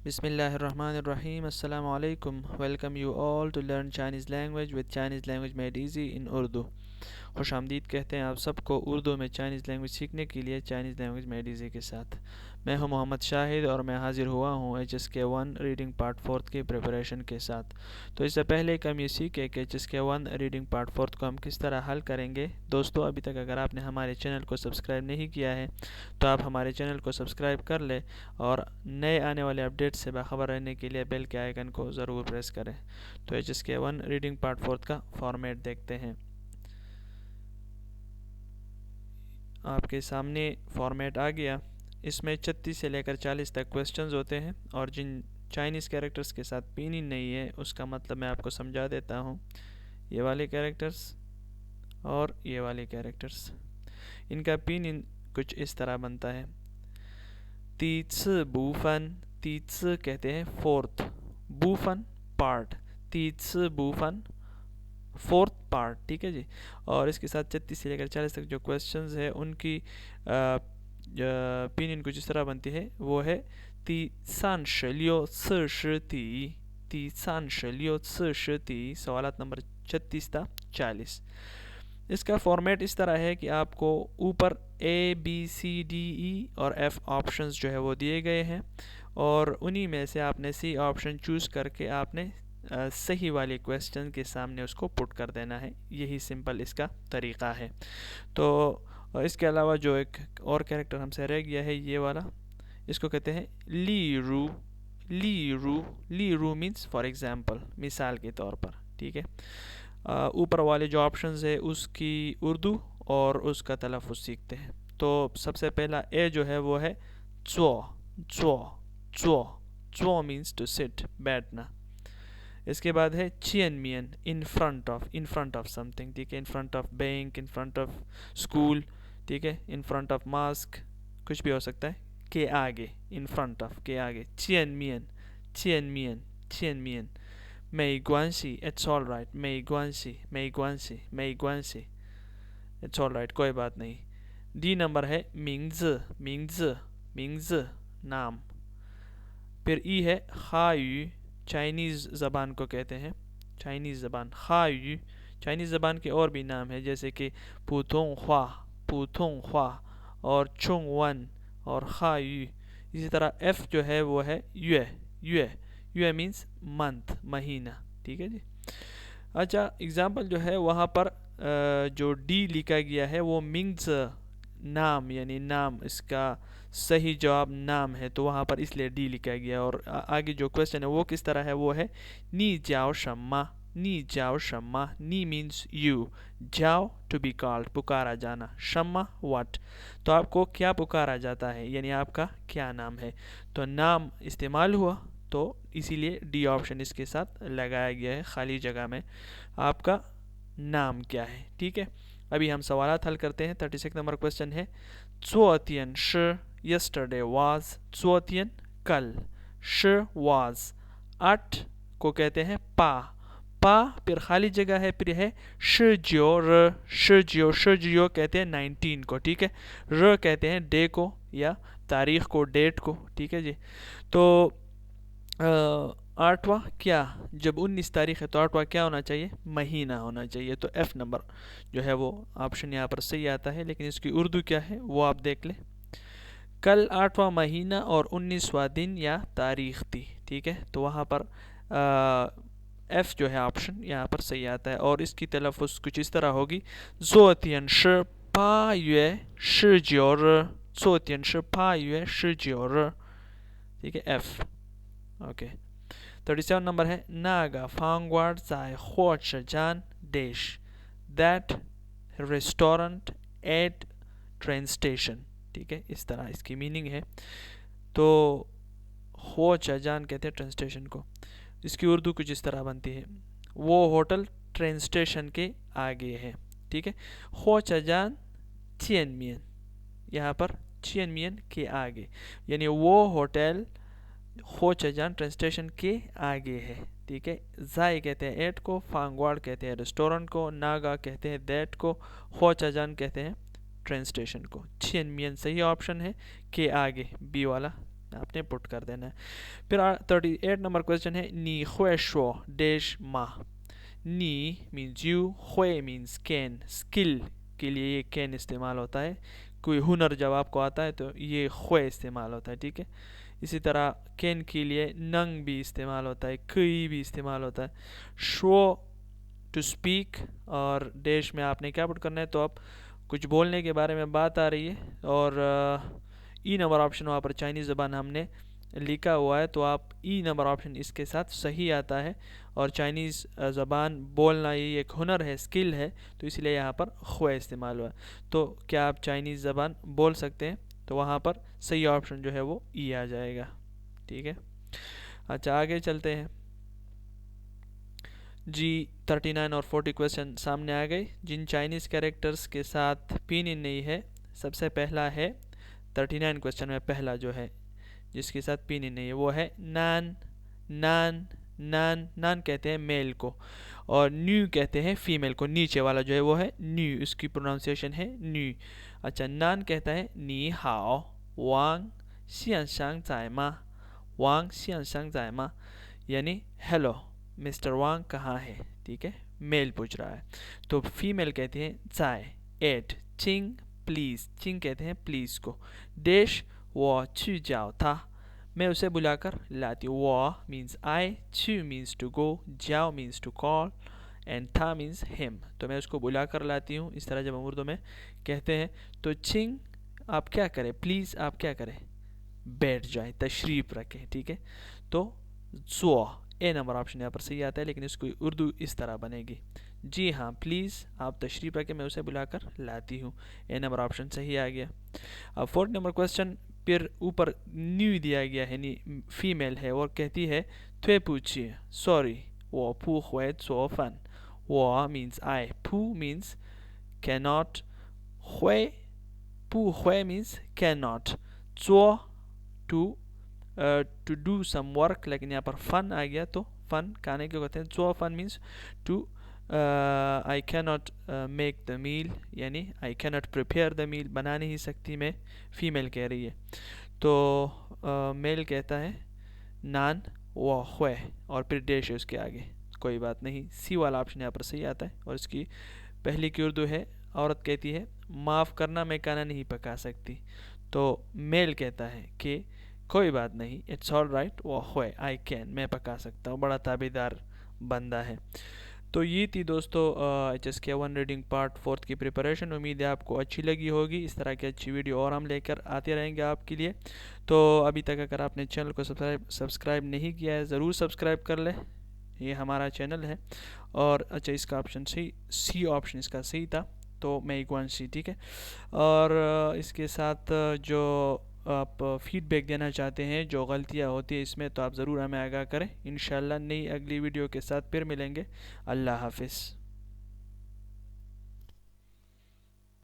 Bismillahirrahmanirrahim. Assalamu alaikum. Welcome you all to learn Chinese language with Chinese language made easy in Urdu. खुश आमदीद कहते हैं आप सबको उर्दू में चाइनीज़ लैंग्वेज सीखने के लिए चाइनीज़ लैंग्वेज मेड ईजी के साथ। मैं हूं मोहम्मद शाहिद और मैं हाज़िर हुआ हूं HSK1 रीडिंग पार्ट 4 की प्रिपरेशन के साथ। तो इससे पहले कि हम ये सीखें कि HSK1 रीडिंग पार्ट 4 को हम किस तरह हल करेंगे, दोस्तों अभी तक अगर आपने हमारे चैनल को सब्सक्राइब नहीं किया है तो आप हमारे चैनल को सब्सक्राइब कर लें और नए आने वाले अपडेट से बाखबर रहने के लिए बेल के आइकन को ज़रूर प्रेस करें। तो HSK1 रीडिंग पार्ट 4 का फॉर्मेट देखते हैं। आपके सामने फॉर्मेट आ गया। इसमें 36 से लेकर 40 तक क्वेश्चंस होते हैं और जिन चाइनीज़ कैरेक्टर्स के साथ पिनिंग नहीं है उसका मतलब मैं आपको समझा देता हूँ। ये वाले कैरेक्टर्स और ये वाले कैरेक्टर्स, इनका पिनिंग कुछ इस तरह बनता है। तीस बूफन, तीस कहते हैं फोर्थ, बूफन पार्ट, तीस बूफन फोर्थ पार्ट, ठीक है जी। और इसके साथ 36 से लेकर 40 तक जो क्वेश्चंस है उनकी ओपिनियन कुछ इस तरह बनती है। वो है 第36题， 第36题 सवालात नंबर 36 था 40। इसका फॉर्मेट इस तरह है कि आपको ऊपर ABCDE और F ऑप्शंस जो है वो दिए गए हैं और उन्हीं में से आपने C ऑप्शन चूज़ करके आपने सही वाले क्वेश्चन के सामने उसको पुट कर देना है। यही सिंपल इसका तरीक़ा है। तो इसके अलावा जो एक और कैरेक्टर हमसे रह गया है ये वाला, इसको कहते हैं ली रू। ली रू, ली रू मीन्स फॉर एग्ज़ाम्पल, मिसाल के तौर पर, ठीक है। ऊपर वाले जो ऑप्शंस है उसकी उर्दू और उसका तलफ़ुज़ सीखते हैं। तो सबसे पहला ए जो है वो है ज़ो, ज़ो, ज़ो, ज़ो मीन्स टू सिट, बैठना। इसके बाद है चियन मियन, in front of, in front of something, ठीक है। In front of bank, in front of school, ठीक है। इन फ्रंट ऑफ मास्क, कुछ भी हो सकता है, के आगे, इन फ्रंट ऑफ, के आगे। चियन मियन, चियन मियन, चियन मियन। मेई ग्वांसी, इट्स ऑल राइट, मेई ग्वांसी, मेई ग्वांसी, मेई ग्वांसी, इट्स ऑल राइट, कोई बात नहीं। डी नंबर है मिंग्ज, मिंग्ज, मिंग्ज नाम। फिर ई है खायू, चाइनीज़ ज़बान को कहते हैं, चाइनीज़ ज़बान, खायू। चाइनीज़ ज़बान के और भी नाम है जैसे कि पुथोंग ख्वा, पुथोंग ख्वा और चुंग वन और खायू। इसी तरह एफ़ जो है वो है युए, युए, युए मीन्स मंथ, महीना, ठीक है जी। अच्छा, एग्ज़ाम्पल जो है वहाँ पर जो डी लिखा गया है वो मिंग्स नाम, यानी नाम, इसका सही जवाब नाम है तो वहाँ पर इसलिए डी लिखा गया। और आगे जो क्वेश्चन है वो किस तरह है, वो है नी जाओ शम्मा, नी जाओ शम्मा। नी मीन्स यू, जाओ टू बी कॉल्ड, पुकारा जाना, शम्मा व्हाट, तो आपको क्या पुकारा जाता है, यानी आपका क्या नाम है। तो नाम इस्तेमाल हुआ तो इसीलिए डी ऑप्शन इसके साथ लगाया गया है, खाली जगह में आपका नाम क्या है, ठीक है। अभी हम सवालात हल करते हैं। 36 नंबर क्वेश्चन है 昨天是 yesterday was, 昨天 कल, 是 was, 8 को कहते हैं पा, पा फिर खाली जगह है, फिर है शिजियो र, शिजियो, शिजियो कहते हैं 19 को, ठीक है। र कहते हैं डे को या तारीख को, डेट को, ठीक है जी। तो आठवां क्या, जब 19 तारीख है तो आठवां क्या होना चाहिए, महीना होना चाहिए। तो F नंबर जो है वो ऑप्शन यहाँ पर सही आता है, लेकिन इसकी उर्दू क्या है वो आप देख लें। कल 8वां महीना और 19वां दिन या तारीख थी, ठीक है। तो वहाँ पर F जो है ऑप्शन यहाँ पर सही आता है और इसकी तलफ़ुज़ कुछ इस तरह होगी 昨天是8月19日, 昨天是8月19日, ठीक है, F, ओके। 37 नंबर है नागा फांगवार ज़ाय खोचजान dash, that restaurant at train station, ठीक है। इस तरह इसकी मीनिंग है। तो खोचजान कहते हैं ट्रेन स्टेशन को, इसकी उर्दू कुछ इस तरह बनती है, वो होटल ट्रेन स्टेशन के आगे है, ठीक है। खोचजान चियनमियन, यहाँ पर चियनमियन के आगे, यानी वो होटल खोचजान ट्रेन स्टेशन के आगे है, ठीक है। जाई कहते हैं एट को, फांगवाड़ कहते हैं रेस्टोरेंट को, नागा कहते हैं दैट को, खोचजान कहते हैं ट्रेन स्टेशन को। चियनमियन सही ऑप्शन है, के आगे बी वाला आपने पुट कर देना है। फिर 38 नंबर क्वेश्चन है नी हुए शो डैश मा। नी मीन्स यू, हुए मीन्स कैन, स्किल के लिए ये कैन इस्तेमाल होता है। कोई हुनर जब आपको आता है तो ये हुए इस्तेमाल होता है, ठीक है। इसी तरह कैन के लिए नंग भी इस्तेमाल होता है, कई भी इस्तेमाल होता है। शो टू स्पीक, और डैश में आपने क्या पुट करना है, तो आप कुछ बोलने के बारे में बात आ रही है, और ई नंबर ऑप्शन वहाँ पर चाइनीज़ ज़बान हमने लिखा हुआ है, तो आप ई नंबर ऑप्शन इसके साथ सही आता है। और चाइनीज़ ज़बान बोलना ये एक हुनर है, स्किल है, तो इसलिए यहाँ पर हुआ इस्तेमाल हुआ है। तो क्या आप चाइनीज़ ज़बान बोल सकते हैं, तो वहाँ पर सही ऑप्शन जो है वो ई आ जाएगा, ठीक है। अच्छा, आगे चलते हैं जी। 39 और 40 क्वेश्चन सामने आ गए। जिन चाइनीज़ कैरेक्टर्स के साथ पिन इन नहीं है, सबसे पहला है 39 क्वेश्चन में पहला जो है जिसके साथ पिन इन नहीं है वो है नान। नान नान नान कहते हैं मेल को, और न्यू कहते हैं फीमेल को। नीचे वाला जो है वो है न्यू, इसकी प्रोनाउंसिएशन है न्यू। अच्छा, नान कहता है नी हाओ वांग सियान सांग जायमा। वांग सियान सांग जायमा यानी हेलो मिस्टर वांग कहाँ है, ठीक है, मेल पूछ रहा है। तो फीमेल कहती हैं जाए एट। चिंग प्लीज़, चिंग कहते हैं प्लीज़ को। देश वो ची जाओ था, मैं उसे बुलाकर लाती हूँ। वो मीन्स आई, ची मीन्स टू गो, जाओ मीन्स टू कॉल, एंड था मीन्स हिम, तो मैं उसको बुलाकर लाती हूँ। इस तरह जब हम उर्दू में कहते हैं तो चिंग आप क्या करें, प्लीज़ आप क्या करें, बैठ जाए, तशरीफ़ रखें, ठीक है। तो ज़ो ए नंबर ऑप्शन यहाँ पर सही आता है, लेकिन इसकी उर्दू इस तरह बनेगी, जी हाँ प्लीज़ आप तशरीफ़ रखें, मैं उसे बुलाकर लाती हूँ। ए नंबर ऑप्शन सही आ गया। अब 4 नंबर क्वेश्चन, फिर ऊपर न्यू दिया गया है, यानी फीमेल है, और कहती है त्वे पूछिए सॉरी वो पू हुए सो फन। वो मीन्स आई, पू मीन्स कैनॉट, हुए पू हुए means cannot, so to do some work, लेकिन यहाँ पर फन आ गया, तो फन खाने को कहते हैं। So fun means to I can not make the meal, यानी I can not prepare the meal, बना नहीं सकती मैं, फीमेल कह रही है। तो मेल कहता है नान वो हुए, और फिर डैश है उसके आगे, कोई बात नहीं। सी वाला ऑप्शन यहाँ पर सही आता है, और इसकी पहली की उर्दू है, औरत कहती है माफ़ करना मैं खाना नहीं पका सकती, तो मेल कहता है कि कोई बात नहीं, इट्स ऑल राइट वो हुए आई कैन, मैं पका सकता हूँ, बड़ा ताबेदार बंदा है। तो ये थी दोस्तों HSK1 रीडिंग पार्ट 4 की प्रिपरेशन। उम्मीद है आपको अच्छी लगी होगी। इस तरह की अच्छी वीडियो और हम लेकर आते रहेंगे आपके लिए। तो अभी तक अगर आपने चैनल को सब्सक्राइब नहीं किया है, ज़रूर सब्सक्राइब कर ले, ये हमारा चैनल है। और अच्छा, इसका ऑप्शन सही, सी ऑप्शन इसका सही था, तो मैं इक्वान सी, ठीक है। और इसके साथ जो आप फीडबैक देना चाहते हैं, जो गलतियाँ होती है इसमें, तो आप ज़रूर हमें आगाह करें। इंशाल्लाह नई अगली वीडियो के साथ फिर मिलेंगे। अल्लाह हाफिज़।